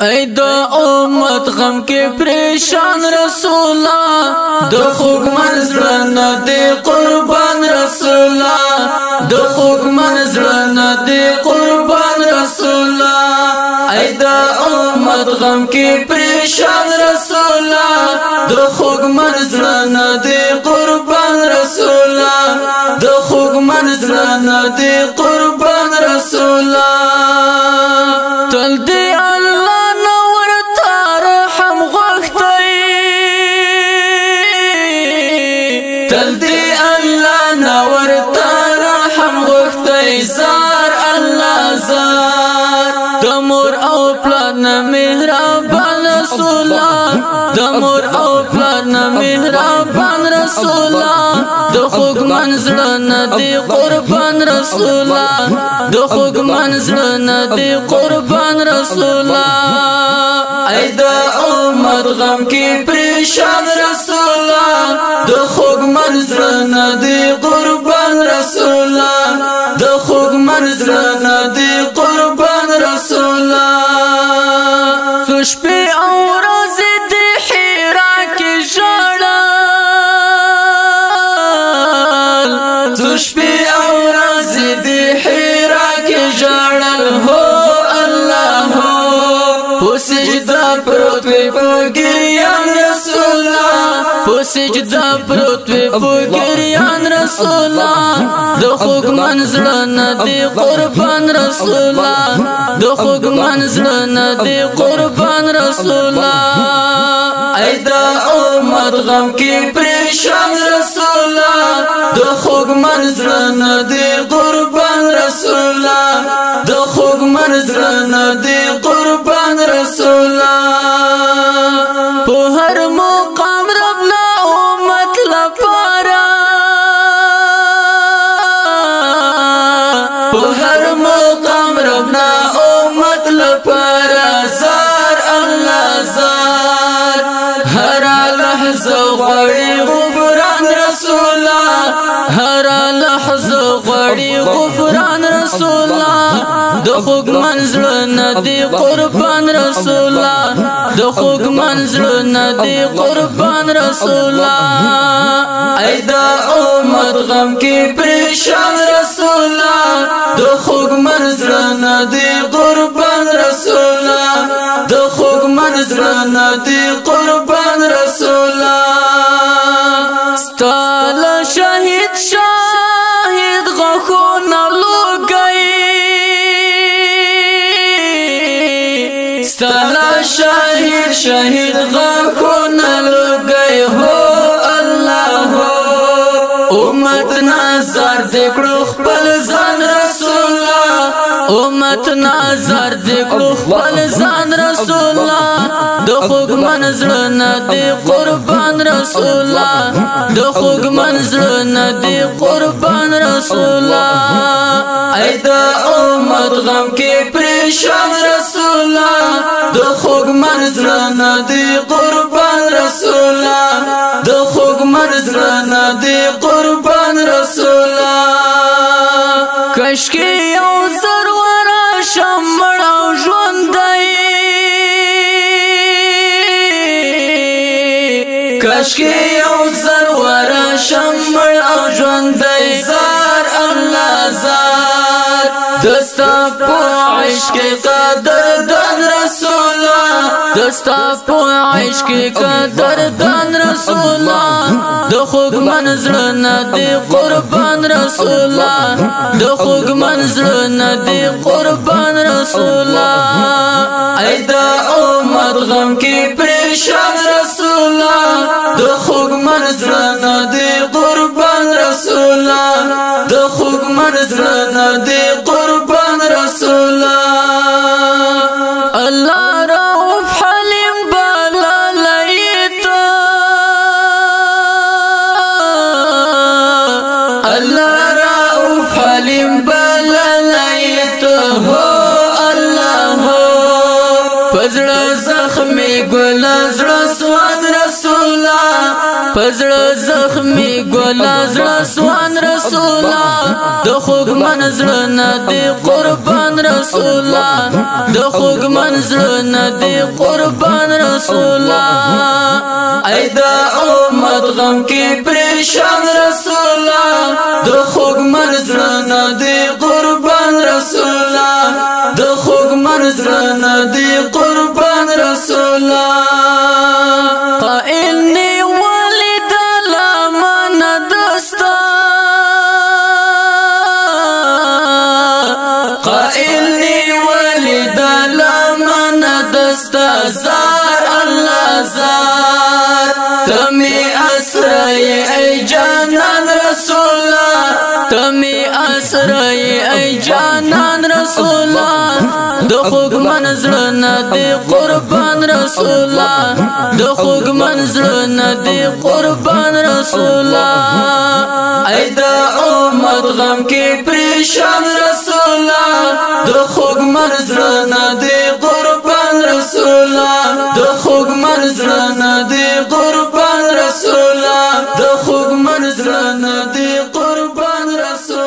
ای د امت غم کې پریشان رسولا د خوږ منزل نه دی قربان رسولا د خوږ منزل نه دی قربان رسولا ای د امت غم کې پریشان رسولا د خوږ منزل نه دی قربان رسولا د خوږ منزل نه دی قربان رسولا تل دی زار الله زار دمور او پلان مهربان رسولا دمور او پلان مهربان رسولا د خوږ منزل نه دی قربان رسولا د خوږ منزل نه دی قربان رسولا ای د امت غم کې پریشان رسولا د خوږ منزل نه دی قربان رسولا د خوږ منزل نه دی قربان رسولا څو شپې او ورځې د حرا کې ژړل څو شپې او ورځې د حرا کې ژړل هو الله هو په سجده پروت وي په ګریان رسولا په سجده پروت وي په ګریان رسولا د خوږ منزل نه دی قربان رسولا د خوږ منزل نه دی قربان رسولا ای د امت غم کې پریشان رسولا د خوږ منزل نه دی قربان رسولا د خوږ منزل نه دی قربان رسولا په هر مقام ربنا امت لپاره په هر مقام ربنا امت لپاره زار الله زار هر لحظه غواړي غفران رسولا هر لحظه غواړي غفران رسولا د خوږ منزل نه دی قربان رسولا د خوږ منزل نه دی قربان رسولا ای د امت غم کې پریشان رسولا د خوږ منزل نه دی قربان رسولا د خوږ منزل نه دی قربان رسولا ستال شهید شاهد غخونه لوګي ستال شهید شهید غخونه لوګي هو الله هو امت نظر دکړو خپل ځان رسولا امت نظر دکړو خپل ځان رسولا د خوږ منزل نه دی قربان رسولا د خوږ منزل نه دی قربان رسولا ای د امت غم کې پریشان رسولا د خوږ منزل نه دی قربان رسولا د خوږ منزل نه دی قربان رسولا کشکی یو زرور شمړ او ژوندۍ کشکی یو زرور شمړ او ژوندۍ زار الله زار دستا په عشق قدردان رسولا دستا په عشق قدردان رسولا د خوږ منزل نه دی قربان رسولا د خوږ منزل نه دی قربان رسولا ای د امت غم کې پریشان رسولا د خوږ منزل نه دی قربان رسولا د خوږ منزل نه دی قربان رسولا الله رؤوف حلیم بالا لیتا الله رؤوف حلیم بالا لیتا هو الله هو په پزړه زخمي ګل زړه سوان رسولا پزړه زخمي ګل زړه سوان رسولا د خوګ منزل نه دی قربان رسولا د خوګ منزل نه دی قربان رسولا ای دا امت غم کې پریشان رسولا د خوګ منزل نه دی قربان رسولا د خوګ منزل نه دی قربان رسولا قائلني والد لا من دستا قائلني والد لا من دستا زار الله زار تمي اسري اي جانان رسولا تمي اسري اي جانان رسولا د خوګ منزل نه دی قربان رسولا د خوګ منزل نه دی قربان رسولا ای دا امت غم کې پریشان رسولا د خوګ منزل نه دی قربان رسولا د خوګ منزل نه دی قربان رسولا د خوګ منزل نه دی قربان رسولا